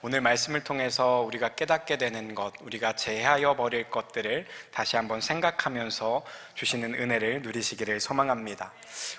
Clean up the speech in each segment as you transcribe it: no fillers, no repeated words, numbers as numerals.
오늘 말씀을 통해서 우리가 깨닫게 되는 것, 우리가 제하여 버릴 것들을 다시 한번 생각하면서 주시는 은혜를 누리시기를 소망합니다.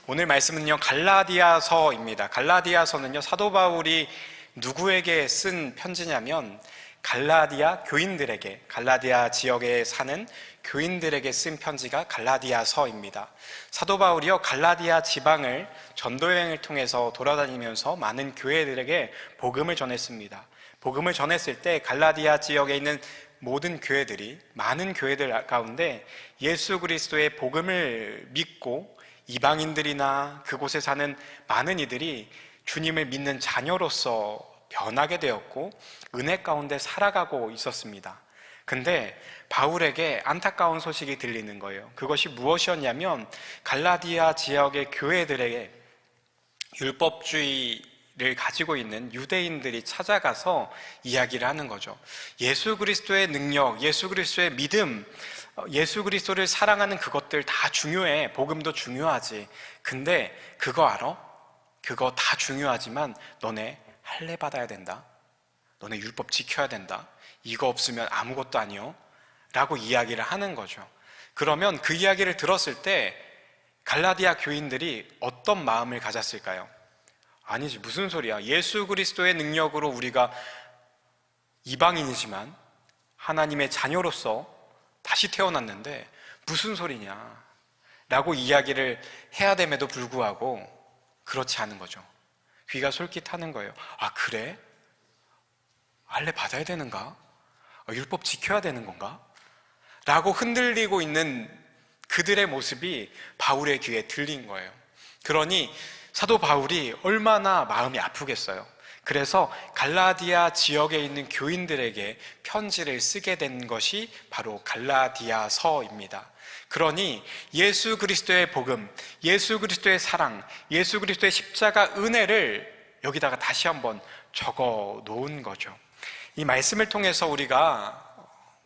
오늘 말씀은요, 갈라디아서입니다. 갈라디아서는요, 사도 바울이 누구에게 쓴 편지냐면 갈라디아 교인들에게, 갈라디아 지역에 사는 교인들에게 쓴 편지가 갈라디아서입니다. 사도 바울이요, 갈라디아 지방을 전도여행을 통해서 돌아다니면서 많은 교회들에게 복음을 전했습니다. 복음을 전했을 때 갈라디아 지역에 있는 모든 교회들이, 많은 교회들 가운데 예수 그리스도의 복음을 믿고 이방인들이나 그곳에 사는 많은 이들이 주님을 믿는 자녀로서 변하게 되었고 은혜 가운데 살아가고 있었습니다. 근데 바울에게 안타까운 소식이 들리는 거예요. 그것이 무엇이었냐면 갈라디아 지역의 교회들에게 율법주의를 가지고 있는 유대인들이 찾아가서 이야기를 하는 거죠. 예수 그리스도의 능력, 예수 그리스도의 믿음, 예수 그리스도를 사랑하는 그것들 다 중요해. 복음도 중요하지. 근데 그거 알아? 그거 다 중요하지만 너네 할례 받아야 된다. 너네 율법 지켜야 된다. 이거 없으면 아무것도 아니요. 라고 이야기를 하는 거죠. 그러면 그 이야기를 들었을 때 갈라디아 교인들이 어떤 마음을 가졌을까요? 아니지, 무슨 소리야. 예수 그리스도의 능력으로 우리가 이방인이지만 하나님의 자녀로서 다시 태어났는데 무슨 소리냐 라고 이야기를 해야 됨에도 불구하고 그렇지 않은 거죠. 귀가 솔깃하는 거예요. 아, 그래? 할례 받아야 되는가? 율법 지켜야 되는 건가? 라고 흔들리고 있는 그들의 모습이 바울의 귀에 들린 거예요. 그러니 사도 바울이 얼마나 마음이 아프겠어요. 그래서 갈라디아 지역에 있는 교인들에게 편지를 쓰게 된 것이 바로 갈라디아서입니다. 그러니 예수 그리스도의 복음, 예수 그리스도의 사랑, 예수 그리스도의 십자가 은혜를 여기다가 다시 한번 적어 놓은 거죠. 이 말씀을 통해서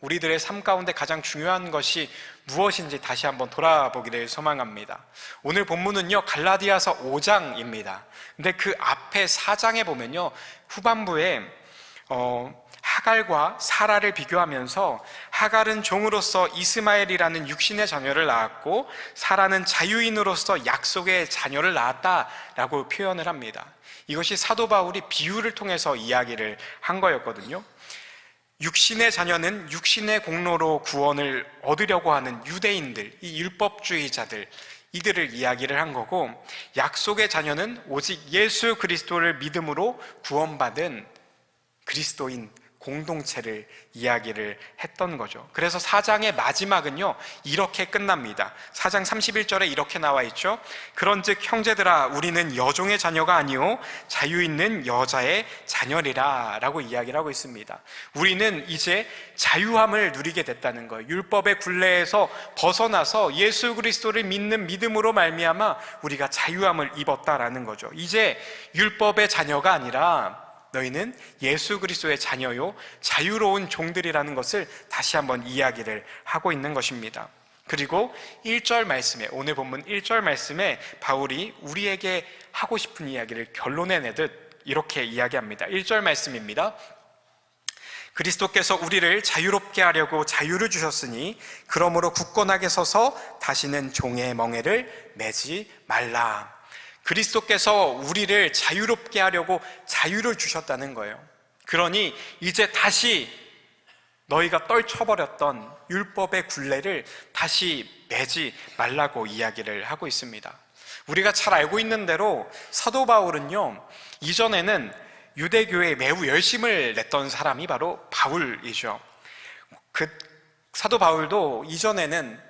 우리들의 삶 가운데 가장 중요한 것이 무엇인지 다시 한번 돌아보기를 소망합니다. 오늘 본문은요, 갈라디아서 5장입니다. 근데 그 앞에 4장에 보면요, 후반부에 하갈과 사라를 비교하면서 하갈은 종으로서 이스마엘이라는 육신의 자녀를 낳았고 사라는 자유인으로서 약속의 자녀를 낳았다라고 표현을 합니다. 이것이 사도 바울이 비유를 통해서 이야기를 한 거였거든요. 육신의 자녀는 육신의 공로로 구원을 얻으려고 하는 유대인들, 이 율법주의자들, 이들을 이야기를 한 거고, 약속의 자녀는 오직 예수 그리스도를 믿음으로 구원받은 그리스도인 공동체를 이야기를 했던 거죠. 그래서 4장의 마지막은요, 이렇게 끝납니다. 4장 31절에 이렇게 나와 있죠. 그런즉 형제들아, 우리는 여종의 자녀가 아니요 자유 있는 여자의 자녀리라 라고 이야기를 하고 있습니다. 우리는 이제 자유함을 누리게 됐다는 거예요. 율법의 굴레에서 벗어나서 예수 그리스도를 믿는 믿음으로 말미암아 우리가 자유함을 입었다라는 거죠. 이제 율법의 자녀가 아니라 너희는 예수 그리스도의 자녀요 자유로운 종들이라는 것을 다시 한번 이야기를 하고 있는 것입니다. 그리고 1절 말씀에, 오늘 본문 1절 말씀에 바울이 우리에게 하고 싶은 이야기를 결론에 내듯 이렇게 이야기합니다. 1절 말씀입니다. 그리스도께서 우리를 자유롭게 하려고 자유를 주셨으니 그러므로 굳건하게 서서 다시는 종의 멍에를 매지 말라. 그리스도께서 우리를 자유롭게 하려고 자유를 주셨다는 거예요. 그러니 이제 다시 너희가 떨쳐버렸던 율법의 굴레를 다시 매지 말라고 이야기를 하고 있습니다. 우리가 잘 알고 있는 대로 사도 바울은요, 이전에는 유대교회에 매우 열심을 냈던 사람이 바로 바울이죠. 사도 바울도 이전에는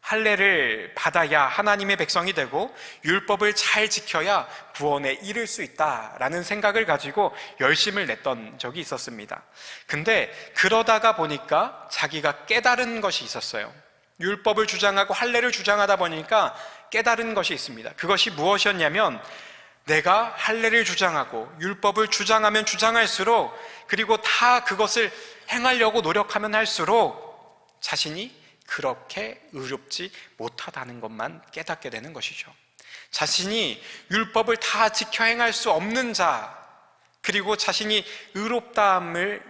할례를 받아야 하나님의 백성이 되고 율법을 잘 지켜야 구원에 이를 수 있다라는 생각을 가지고 열심을 냈던 적이 있었습니다. 근데 그러다가 보니까 자기가 깨달은 것이 있었어요. 율법을 주장하고 할례를 주장하다 보니까 깨달은 것이 있습니다. 그것이 무엇이었냐면 내가 할례를 주장하고 율법을 주장하면 주장할수록, 그리고 다 그것을 행하려고 노력하면 할수록 자신이 그렇게 의롭지 못하다는 것만 깨닫게 되는 것이죠. 자신이 율법을 다 지켜 행할 수 없는 자, 그리고 자신이 의롭다함을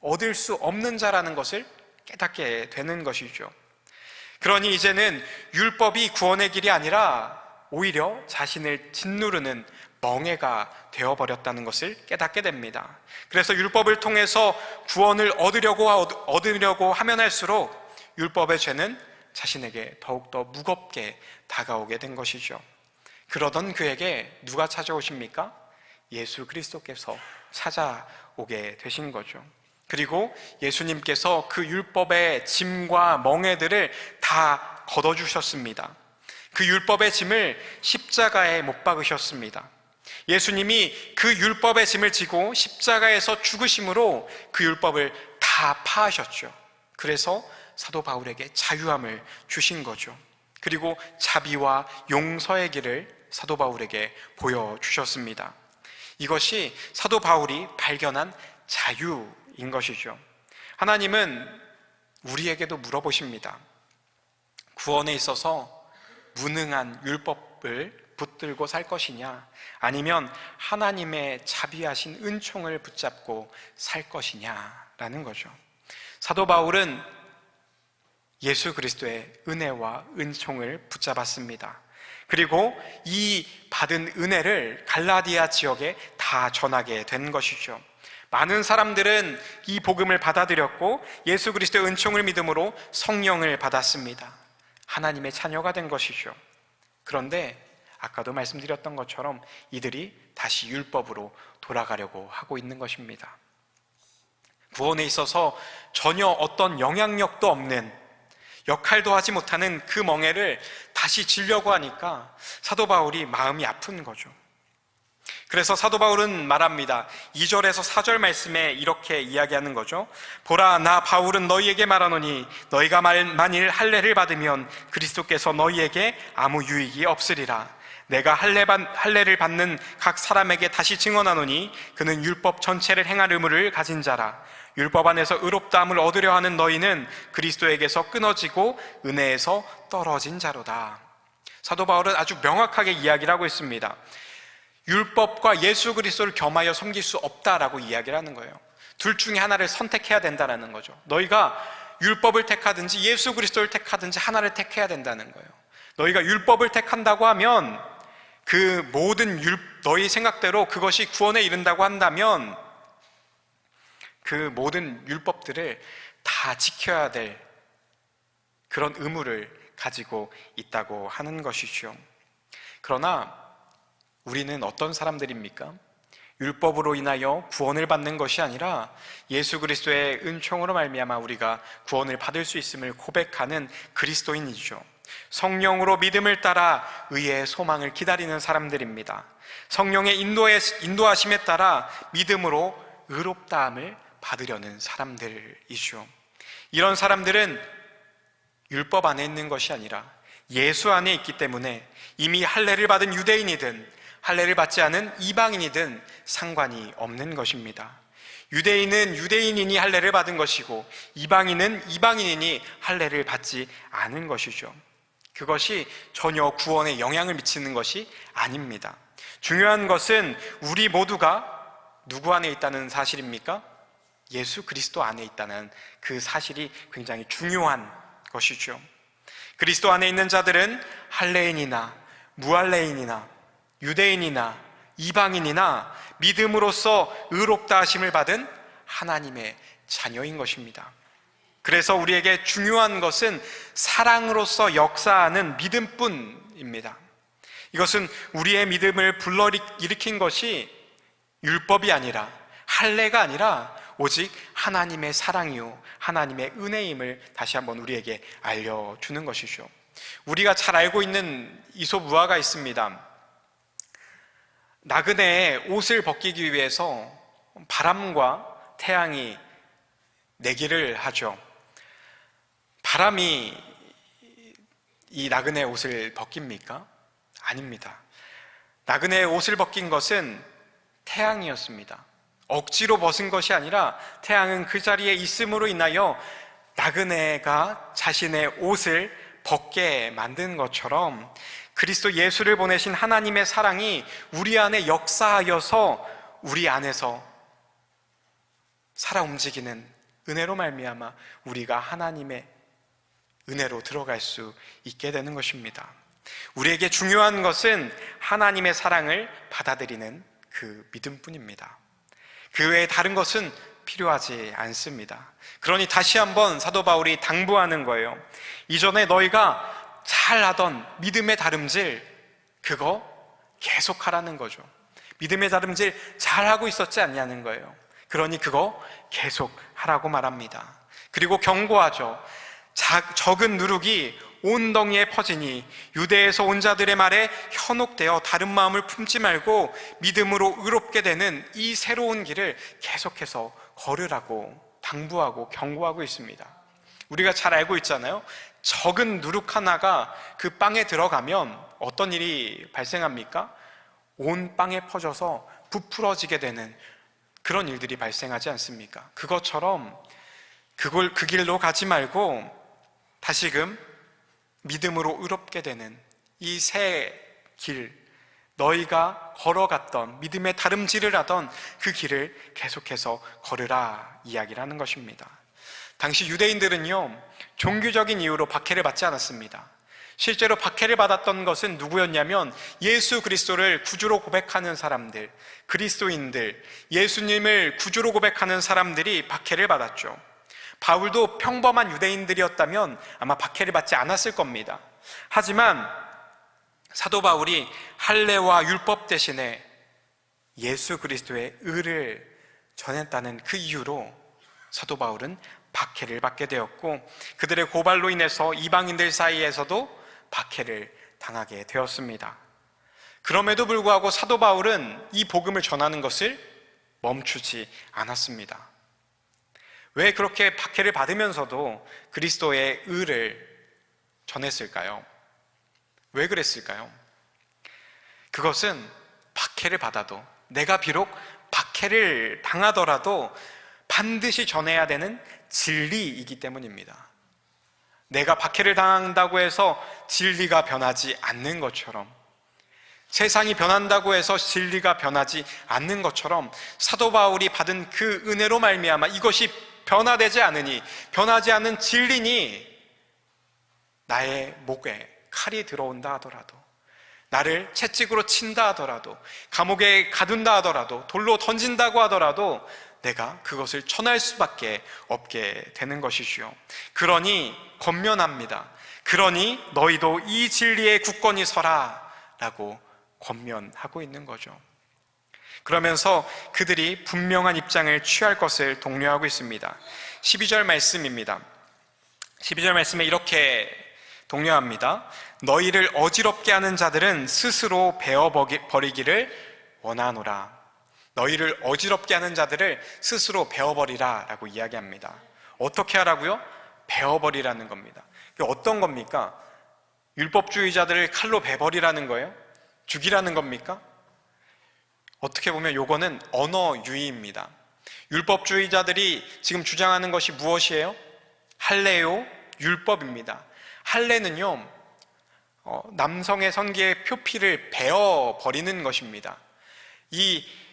얻을 수 없는 자라는 것을 깨닫게 되는 것이죠. 그러니 이제는 율법이 구원의 길이 아니라 오히려 자신을 짓누르는 멍해가 되어버렸다는 것을 깨닫게 됩니다. 그래서 율법을 통해서 구원을 얻으려고 하면 할수록 율법의 죄는 자신에게 더욱더 무겁게 다가오게 된 것이죠. 그러던 그에게 누가 찾아오십니까? 예수 그리스도께서 찾아오게 되신 거죠. 그리고 예수님께서 그 율법의 짐과 멍에들을 다 걷어주셨습니다. 그 율법의 짐을 십자가에 못 박으셨습니다. 예수님이 그 율법의 짐을 지고 십자가에서 죽으심으로 그 율법을 다 파하셨죠. 그래서 사도 바울에게 자유함을 주신 거죠. 그리고 자비와 용서의 길을 사도 바울에게 보여주셨습니다. 이것이 사도 바울이 발견한 자유인 것이죠. 하나님은 우리에게도 물어보십니다. 구원에 있어서 무능한 율법을 붙들고 살 것이냐, 아니면 하나님의 자비하신 은총을 붙잡고 살 것이냐라는 거죠. 사도 바울은 예수 그리스도의 은혜와 은총을 붙잡았습니다. 그리고 이 받은 은혜를 갈라디아 지역에 다 전하게 된 것이죠. 많은 사람들은 이 복음을 받아들였고 예수 그리스도의 은총을 믿음으로 성령을 받았습니다. 하나님의 자녀가 된 것이죠. 그런데 아까도 말씀드렸던 것처럼 이들이 다시 율법으로 돌아가려고 하고 있는 것입니다. 구원에 있어서 전혀 어떤 영향력도 없는, 역할도 하지 못하는 그 멍에를 다시 지려고 하니까 사도 바울이 마음이 아픈 거죠. 그래서 사도 바울은 말합니다. 2절에서 4절 말씀에 이렇게 이야기하는 거죠. 보라, 나 바울은 너희에게 말하노니 너희가 만일 할례를 받으면 그리스도께서 너희에게 아무 유익이 없으리라. 내가 할례를 받는 각 사람에게 다시 증언하노니 그는 율법 전체를 행할 의무를 가진 자라. 율법 안에서 의롭다함을 얻으려 하는 너희는 그리스도에게서 끊어지고 은혜에서 떨어진 자로다. 사도 바울은 아주 명확하게 이야기를 하고 있습니다. 율법과 예수 그리스도를 겸하여 섬길 수 없다라고 이야기를 하는 거예요. 둘 중에 하나를 선택해야 된다는 거죠. 너희가 율법을 택하든지 예수 그리스도를 택하든지 하나를 택해야 된다는 거예요. 너희가 율법을 택한다고 하면 그 모든 너희 생각대로 그것이 구원에 이른다고 한다면 그 모든 율법들을 다 지켜야 될 그런 의무를 가지고 있다고 하는 것이죠. 그러나 우리는 어떤 사람들입니까? 율법으로 인하여 구원을 받는 것이 아니라 예수 그리스도의 은총으로 말미암아 우리가 구원을 받을 수 있음을 고백하는 그리스도인이죠. 성령으로 믿음을 따라 의의 소망을 기다리는 사람들입니다. 성령의 인도하심에 따라 믿음으로 의롭다함을 받으려는 사람들이죠. 이런 사람들은 율법 안에 있는 것이 아니라 예수 안에 있기 때문에 이미 할례를 받은 유대인이든 할례를 받지 않은 이방인이든 상관이 없는 것입니다. 유대인은 유대인이니 할례를 받은 것이고 이방인은 이방인이니 할례를 받지 않은 것이죠. 그것이 전혀 구원에 영향을 미치는 것이 아닙니다. 중요한 것은 우리 모두가 누구 안에 있다는 사실입니까? 예수 그리스도 안에 있다는 그 사실이 굉장히 중요한 것이죠. 그리스도 안에 있는 자들은 할례인이나 무할례인이나 유대인이나 이방인이나 믿음으로써 의롭다 하심을 받은 하나님의 자녀인 것입니다. 그래서 우리에게 중요한 것은 사랑으로서 역사하는 믿음뿐입니다. 이것은 우리의 믿음을 불러일으킨 것이 율법이 아니라 할례가 아니라 오직 하나님의 사랑이요 하나님의 은혜임을 다시 한번 우리에게 알려주는 것이죠. 우리가 잘 알고 있는 이솝우화가 있습니다. 나그네의 옷을 벗기기 위해서 바람과 태양이 내기를 하죠. 바람이 이 나그네의 옷을 벗깁니까? 아닙니다. 나그네의 옷을 벗긴 것은 태양이었습니다. 억지로 벗은 것이 아니라 태양은 그 자리에 있음으로 인하여 나그네가 자신의 옷을 벗게 만든 것처럼 그리스도 예수를 보내신 하나님의 사랑이 우리 안에 역사하여서 우리 안에서 살아 움직이는 은혜로 말미암아 우리가 하나님의 은혜로 들어갈 수 있게 되는 것입니다. 우리에게 중요한 것은 하나님의 사랑을 받아들이는 그 믿음뿐입니다. 그 외에 다른 것은 필요하지 않습니다. 그러니 다시 한번 사도 바울이 당부하는 거예요. 이전에 너희가 잘하던 믿음의 다름질, 그거 계속하라는 거죠. 믿음의 다름질 잘하고 있었지 않냐는 거예요. 그러니 그거 계속하라고 말합니다. 그리고 경고하죠. 적은 누룩이 온 덩이에 퍼지니 유대에서 온 자들의 말에 현혹되어 다른 마음을 품지 말고 믿음으로 의롭게 되는 이 새로운 길을 계속해서 걸으라고 당부하고 경고하고 있습니다. 우리가 잘 알고 있잖아요. 적은 누룩 하나가 그 빵에 들어가면 어떤 일이 발생합니까? 온 빵에 퍼져서 부풀어지게 되는 그런 일들이 발생하지 않습니까? 그것처럼 그 길로 가지 말고 다시금 믿음으로 의롭게 되는 이 새 길, 너희가 걸어갔던 믿음의 다름질을 하던 그 길을 계속해서 걸으라 이야기를 하는 것입니다. 당시 유대인들은요, 종교적인 이유로 박해를 받지 않았습니다. 실제로 박해를 받았던 것은 누구였냐면 예수 그리스도를 구주로 고백하는 사람들, 그리스도인들, 예수님을 구주로 고백하는 사람들이 박해를 받았죠. 바울도 평범한 유대인들이었다면 아마 박해를 받지 않았을 겁니다. 하지만 사도 바울이 할례와 율법 대신에 예수 그리스도의 의를 전했다는 그 이유로 사도 바울은 박해를 받게 되었고, 그들의 고발로 인해서 이방인들 사이에서도 박해를 당하게 되었습니다. 그럼에도 불구하고 사도 바울은 이 복음을 전하는 것을 멈추지 않았습니다. 왜 그렇게 박해를 받으면서도 그리스도의 의를 전했을까요? 왜 그랬을까요? 그것은 박해를 받아도, 내가 비록 박해를 당하더라도 반드시 전해야 되는 진리이기 때문입니다. 내가 박해를 당한다고 해서 진리가 변하지 않는 것처럼, 세상이 변한다고 해서 진리가 변하지 않는 것처럼 사도 바울이 받은 그 은혜로 말미암아 이것이 변화되지 않으니, 변하지 않는 진리니 나의 목에 칼이 들어온다 하더라도, 나를 채찍으로 친다 하더라도, 감옥에 가둔다 하더라도, 돌로 던진다고 하더라도 내가 그것을 전할 수밖에 없게 되는 것이지요. 그러니 권면합니다. 그러니 너희도 이 진리에 굳건히 서라 라고 권면하고 있는 거죠. 그러면서 그들이 분명한 입장을 취할 것을 독려하고 있습니다. 12절 말씀입니다. 12절 말씀에 이렇게 독려합니다. 너희를 어지럽게 하는 자들은 스스로 베어버리기를 원하노라. 너희를 어지럽게 하는 자들을 스스로 베어버리라 라고 이야기합니다. 어떻게 하라고요? 베어버리라는 겁니다. 이게 어떤 겁니까? 율법주의자들을 칼로 베버리라는 거예요? 죽이라는 겁니까? 어떻게 보면 요거는 언어 유희입니다. 율법주의자들이 지금 주장하는 것이 무엇이에요? 할례요, 율법입니다. 할례는요, 남성의 성기의 표피를 베어버리는 것입니다.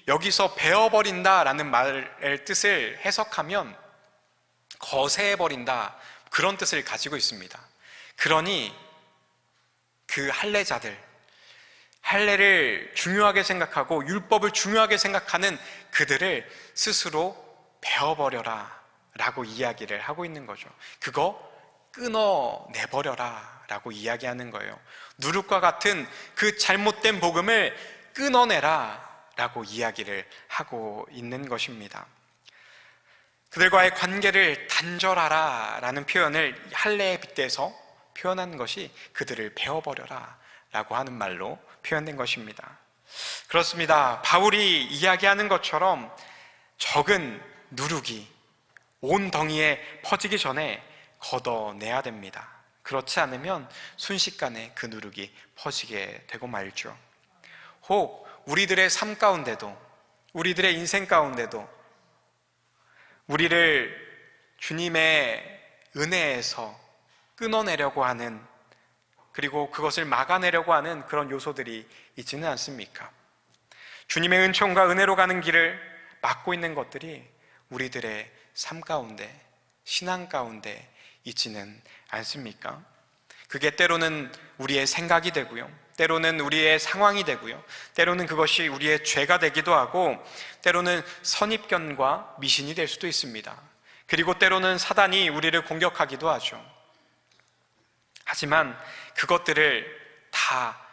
여기서 베어버린다라는 말의 뜻을 해석하면 거세해버린다, 그런 뜻을 가지고 있습니다. 그러니 그 할례자들, 할례를 중요하게 생각하고 율법을 중요하게 생각하는 그들을 스스로 베어버려라 라고 이야기를 하고 있는 거죠. 그거 끊어내버려라 라고 이야기하는 거예요. 누룩과 같은 그 잘못된 복음을 끊어내라 라고 이야기를 하고 있는 것입니다. 그들과의 관계를 단절하라 라는 표현을 할례에 빗대서 표현한 것이 그들을 베어버려라 라고 하는 말로 표현된 것입니다. 그렇습니다. 바울이 이야기하는 것처럼 적은 누룩이 온 덩이에 퍼지기 전에 걷어내야 됩니다. 그렇지 않으면 순식간에 그 누룩이 퍼지게 되고 말죠. 혹 우리들의 삶 가운데도, 우리들의 인생 가운데도 우리를 주님의 은혜에서 끊어내려고 하는, 그리고 그것을 막아내려고 하는 그런 요소들이 있지는 않습니까? 주님의 은총과 은혜로 가는 길을 막고 있는 것들이 우리들의 삶 가운데, 신앙 가운데 있지는 않습니까? 그게 때로는 우리의 생각이 되고요, 때로는 우리의 상황이 되고요, 때로는 그것이 우리의 죄가 되기도 하고, 때로는 선입견과 미신이 될 수도 있습니다. 그리고 때로는 사단이 우리를 공격하기도 하죠. 하지만 그것들을 다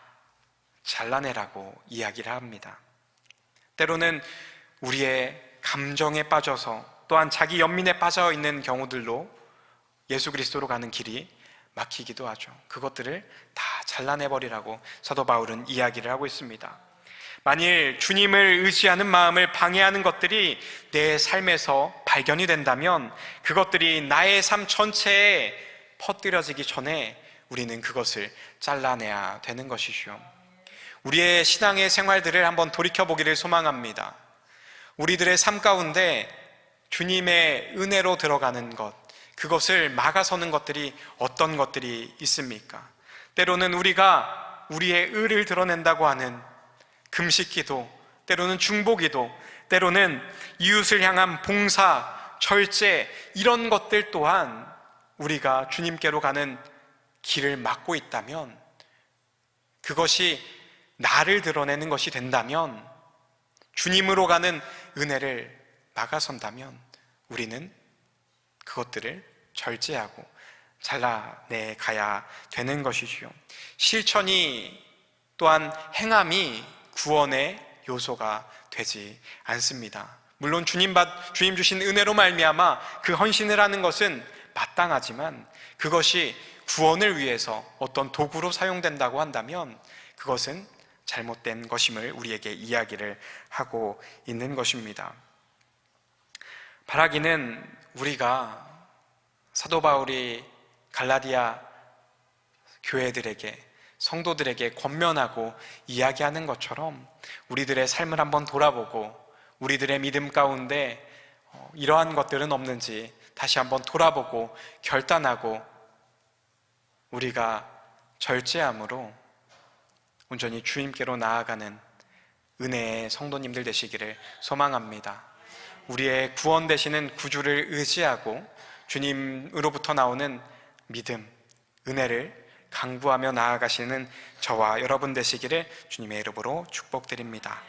잘라내라고 이야기를 합니다. 때로는 우리의 감정에 빠져서, 또한 자기 연민에 빠져 있는 경우들로 예수 그리스도로 가는 길이 막히기도 하죠. 그것들을 다 잘라내버리라고 사도 바울은 이야기를 하고 있습니다. 만일 주님을 의지하는 마음을 방해하는 것들이 내 삶에서 발견이 된다면 그것들이 나의 삶 전체에 퍼뜨려지기 전에 우리는 그것을 잘라내야 되는 것이죠. 우리의 신앙의 생활들을 한번 돌이켜보기를 소망합니다. 우리들의 삶 가운데 주님의 은혜로 들어가는 것, 그것을 막아서는 것들이 어떤 것들이 있습니까? 때로는 우리가 우리의 의를 드러낸다고 하는 금식기도, 때로는 중보기도, 때로는 이웃을 향한 봉사, 절제, 이런 것들 또한 우리가 주님께로 가는 길을 막고 있다면, 그것이 나를 드러내는 것이 된다면, 주님으로 가는 은혜를 막아선다면 우리는 그것들을 절제하고 잘라내 가야 되는 것이지요. 실천이 또한 행함이 구원의 요소가 되지 않습니다. 물론 주님 주신 은혜로 말미암아 그 헌신을 하는 것은 마땅하지만, 그것이 구원을 위해서 어떤 도구로 사용된다고 한다면 그것은 잘못된 것임을 우리에게 이야기를 하고 있는 것입니다. 바라기는 우리가 사도 바울이 갈라디아 교회들에게, 성도들에게 권면하고 이야기하는 것처럼 우리들의 삶을 한번 돌아보고 우리들의 믿음 가운데 이러한 것들은 없는지 다시 한번 돌아보고 결단하고 우리가 절제함으로 온전히 주님께로 나아가는 은혜의 성도님들 되시기를 소망합니다. 우리의 구원 되시는 구주를 의지하고 주님으로부터 나오는 믿음, 은혜를 강구하며 나아가시는 저와 여러분 되시기를 주님의 이름으로 축복드립니다.